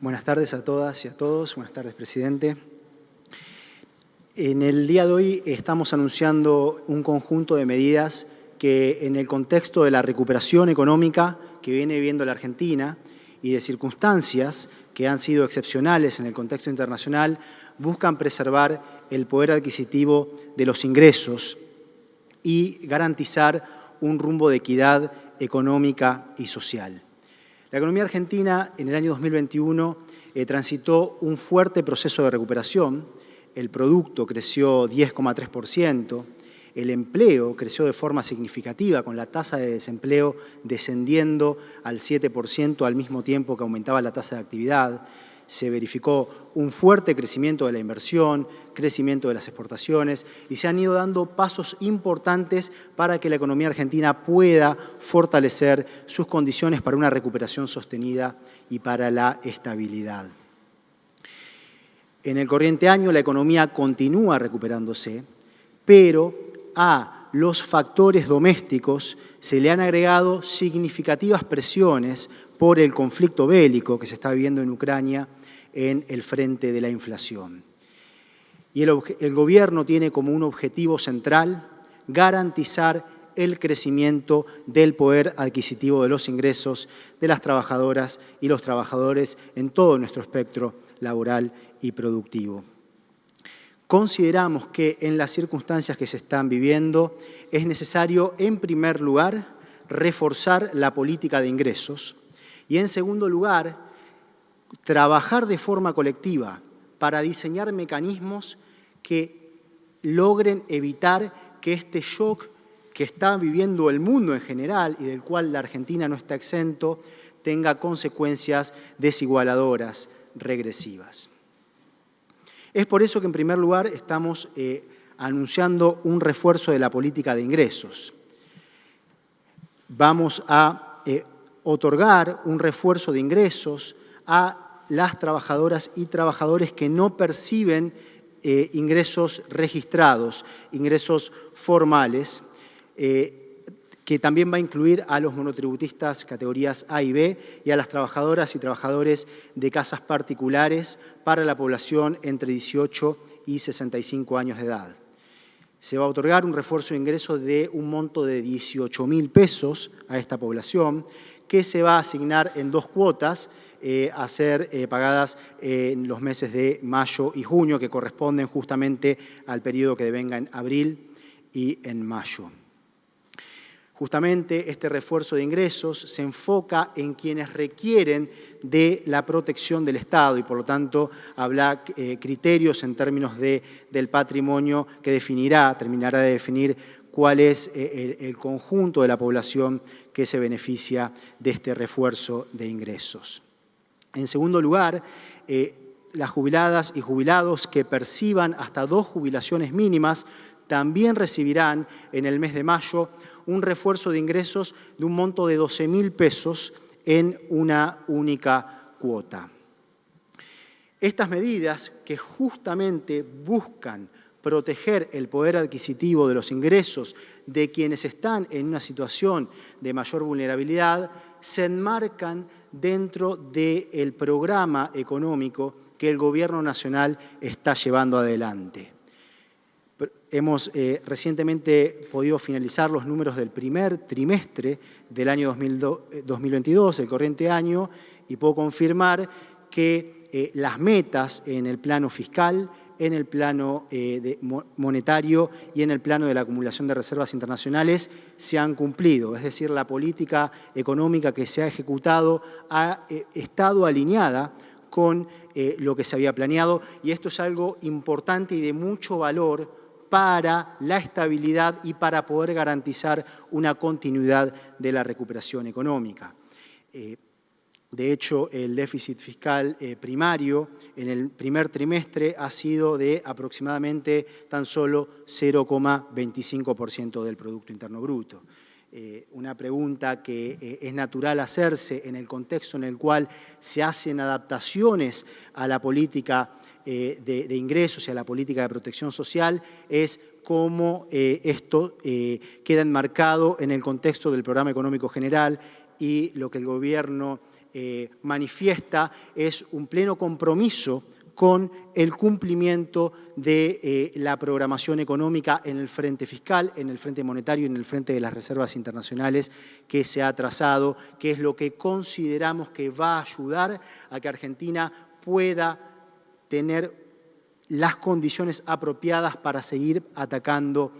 Buenas tardes a todas y a todos. Buenas tardes, presidente. En el día de hoy estamos anunciando un conjunto de medidas que, en el contexto de la recuperación económica que viene viviendo la Argentina y de circunstancias que han sido excepcionales en el contexto internacional, buscan preservar el poder adquisitivo de los ingresos y garantizar un rumbo de equidad económica y social. La economía argentina en el año 2021 transitó un fuerte proceso de recuperación. El producto creció 10,3%, el empleo creció de forma significativa, con la tasa de desempleo descendiendo al 7% al mismo tiempo que aumentaba la tasa de actividad. Se verificó un fuerte crecimiento de la inversión, crecimiento de las exportaciones y se han ido dando pasos importantes para que la economía argentina pueda fortalecer sus condiciones para una recuperación sostenida y para la estabilidad. En el corriente año la economía continúa recuperándose, pero a los factores domésticos se le han agregado significativas presiones por el conflicto bélico que se está viviendo en Ucrania en el frente de la inflación. Y el gobierno tiene como un objetivo central garantizar el crecimiento del poder adquisitivo de los ingresos de las trabajadoras y los trabajadores en todo nuestro espectro laboral y productivo. Consideramos que en las circunstancias que se están viviendo es necesario, en primer lugar, reforzar la política de ingresos y, en segundo lugar, trabajar de forma colectiva para diseñar mecanismos que logren evitar que este shock que está viviendo el mundo en general y del cual la Argentina no está exento, tenga consecuencias desigualadoras, regresivas. Es por eso que, en primer lugar, estamos anunciando un refuerzo de la política de ingresos. Vamos a otorgar un refuerzo de ingresos a las trabajadoras y trabajadores que no perciben ingresos registrados, ingresos formales, que también va a incluir a los monotributistas categorías A y B y a las trabajadoras y trabajadores de casas particulares para la población entre 18 y 65 años de edad. Se va a otorgar un refuerzo de ingresos de un monto de 18.000 pesos a esta población, que se va a asignar en dos cuotas a ser pagadas en los meses de mayo y junio, que corresponden justamente al periodo que devenga en abril y en mayo. Justamente este refuerzo de ingresos se enfoca en quienes requieren de la protección del Estado y, por lo tanto, habrá criterios en términos del patrimonio que terminará de definir cuál es el conjunto de la población que se beneficia de este refuerzo de ingresos. En segundo lugar, las jubiladas y jubilados que perciban hasta 2 jubilaciones mínimas también recibirán en el mes de mayo un refuerzo de ingresos de un monto de 12.000 pesos en una única cuota. Estas medidas, que justamente buscan proteger el poder adquisitivo de los ingresos de quienes están en una situación de mayor vulnerabilidad, se enmarcan dentro del programa económico que el Gobierno Nacional está llevando adelante. Hemos recientemente podido finalizar los números del primer trimestre del año 2022, el corriente año, y puedo confirmar que las metas en el plano fiscal, en el plano monetario y en el plano de la acumulación de reservas internacionales se han cumplido. Es decir, la política económica que se ha ejecutado ha estado alineada con lo que se había planeado, y esto es algo importante y de mucho valor para la estabilidad y para poder garantizar una continuidad de la recuperación económica. De hecho, el déficit fiscal primario en el primer trimestre ha sido de aproximadamente tan solo 0,25% del Producto Interno Bruto. Una pregunta que es natural hacerse en el contexto en el cual se hacen adaptaciones a la política de ingresos y a la política de protección social es cómo esto queda enmarcado en el contexto del programa económico general y lo que el Gobierno manifiesta es un pleno compromiso con el cumplimiento de la programación económica en el frente fiscal, en el frente monetario y en el frente de las reservas internacionales que se ha trazado, que es lo que consideramos que va a ayudar a que Argentina pueda tener las condiciones apropiadas para seguir atacando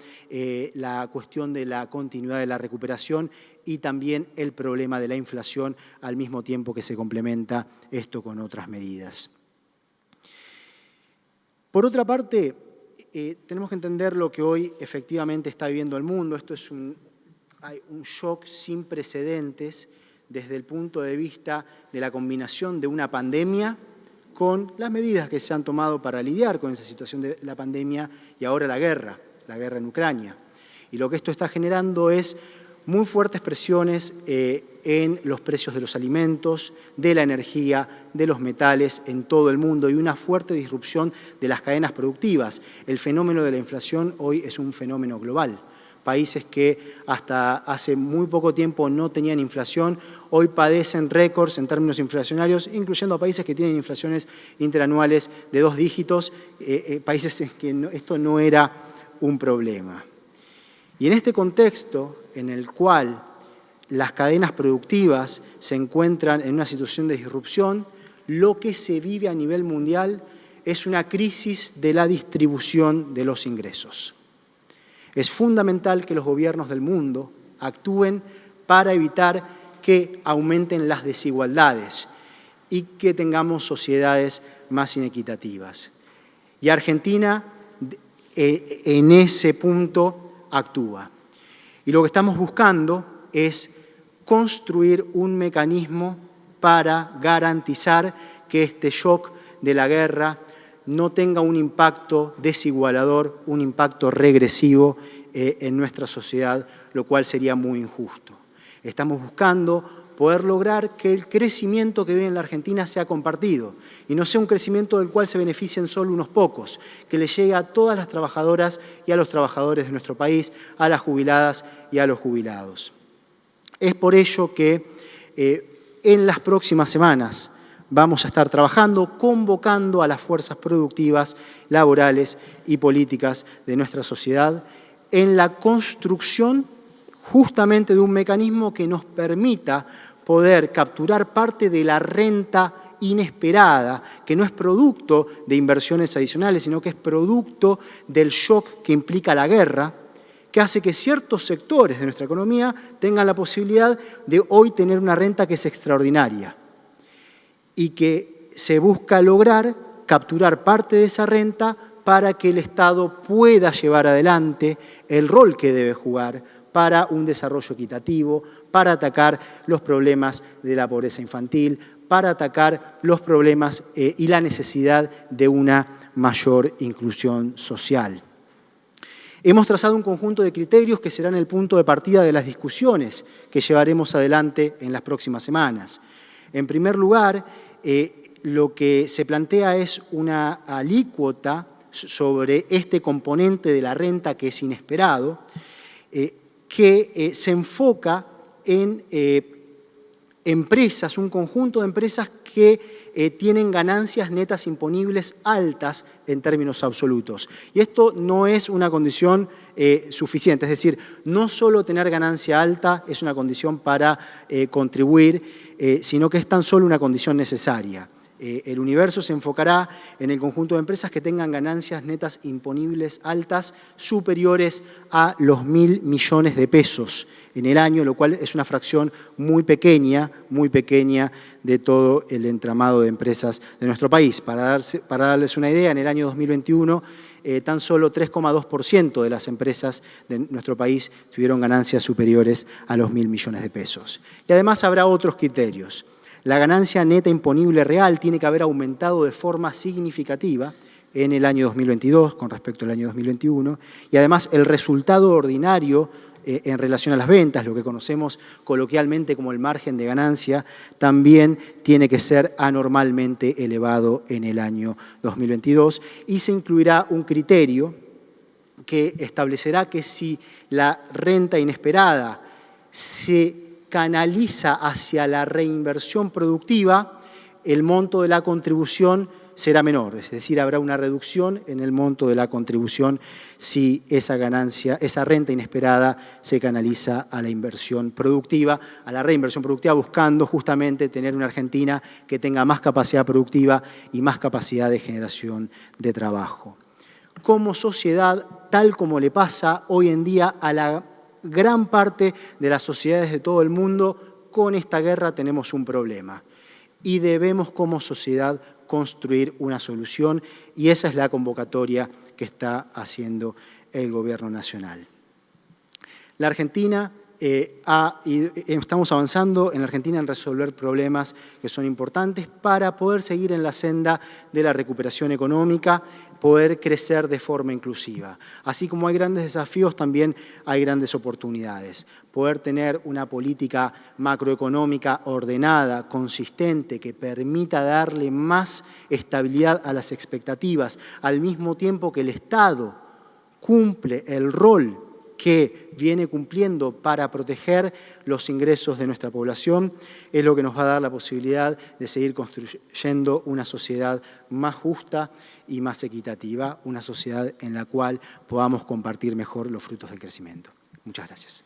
la cuestión de la continuidad de la recuperación y también el problema de la inflación, al mismo tiempo que se complementa esto con otras medidas. Por otra parte, tenemos que entender lo que hoy efectivamente está viviendo el mundo. Esto es hay un shock sin precedentes desde el punto de vista de la combinación de una pandemia con las medidas que se han tomado para lidiar con esa situación de la pandemia y ahora la guerra en Ucrania. Y lo que esto está generando es muy fuertes presiones en los precios de los alimentos, de la energía, de los metales en todo el mundo y una fuerte disrupción de las cadenas productivas. El fenómeno de la inflación hoy es un fenómeno global. Países que hasta hace muy poco tiempo no tenían inflación, hoy padecen récords en términos inflacionarios, incluyendo a países que tienen inflaciones interanuales de 2 dígitos, países en que esto no era un problema. Y en este contexto en el cual las cadenas productivas se encuentran en una situación de disrupción, lo que se vive a nivel mundial es una crisis de la distribución de los ingresos. Es fundamental que los gobiernos del mundo actúen para evitar que aumenten las desigualdades y que tengamos sociedades más inequitativas. Y Argentina en ese punto actúa. Y lo que estamos buscando es construir un mecanismo para garantizar que este shock de la guerra no tenga un impacto desigualador, un impacto regresivo en nuestra sociedad, lo cual sería muy injusto. Estamos buscando poder lograr que el crecimiento que vive en la Argentina sea compartido y no sea un crecimiento del cual se beneficien solo unos pocos, que le llegue a todas las trabajadoras y a los trabajadores de nuestro país, a las jubiladas y a los jubilados. Es por ello que en las próximas semanas vamos a estar trabajando, convocando a las fuerzas productivas, laborales y políticas de nuestra sociedad en la construcción justamente de un mecanismo que nos permita poder capturar parte de la renta inesperada, que no es producto de inversiones adicionales, sino que es producto del shock que implica la guerra, que hace que ciertos sectores de nuestra economía tengan la posibilidad de hoy tener una renta que es extraordinaria y que se busca lograr capturar parte de esa renta para que el Estado pueda llevar adelante el rol que debe jugar para un desarrollo equitativo, para atacar los problemas de la pobreza infantil, para atacar los problemas y la necesidad de una mayor inclusión social. Hemos trazado un conjunto de criterios que serán el punto de partida de las discusiones que llevaremos adelante en las próximas semanas. En primer lugar, lo que se plantea es una alícuota sobre este componente de la renta que es inesperado, que se enfoca en empresas, un conjunto de empresas que tienen ganancias netas imponibles altas en términos absolutos. Y esto no es una condición suficiente, es decir, no solo tener ganancia alta es una condición para contribuir, sino que es tan solo una condición necesaria. El universo se enfocará en el conjunto de empresas que tengan ganancias netas imponibles altas superiores a los 1.000 millones de pesos en el año, lo cual es una fracción muy pequeña de todo el entramado de empresas de nuestro país. Para darles una idea, en el año 2021 tan solo 3,2% de las empresas de nuestro país tuvieron ganancias superiores a los 1.000 millones de pesos. Y además habrá otros criterios. La ganancia neta imponible real tiene que haber aumentado de forma significativa en el año 2022 con respecto al año 2021 y además el resultado ordinario en relación a las ventas, lo que conocemos coloquialmente como el margen de ganancia, también tiene que ser anormalmente elevado en el año 2022 y se incluirá un criterio que establecerá que si la renta inesperada se canaliza hacia la reinversión productiva, el monto de la contribución será menor, es decir, habrá una reducción en el monto de la contribución si esa ganancia, esa renta inesperada se canaliza a la inversión productiva, a la reinversión productiva, buscando justamente tener una Argentina que tenga más capacidad productiva y más capacidad de generación de trabajo. Como sociedad, tal como le pasa hoy en día a la gran parte de las sociedades de todo el mundo, con esta guerra tenemos un problema y debemos como sociedad construir una solución, y esa es la convocatoria que está haciendo el Gobierno Nacional. La Argentina estamos avanzando en la Argentina en resolver problemas que son importantes para poder seguir en la senda de la recuperación económica, poder crecer de forma inclusiva. Así como hay grandes desafíos, también hay grandes oportunidades. Poder tener una política macroeconómica ordenada, consistente, que permita darle más estabilidad a las expectativas, al mismo tiempo que el Estado cumple el rol que viene cumpliendo para proteger los ingresos de nuestra población, es lo que nos va a dar la posibilidad de seguir construyendo una sociedad más justa y más equitativa, una sociedad en la cual podamos compartir mejor los frutos del crecimiento. Muchas gracias.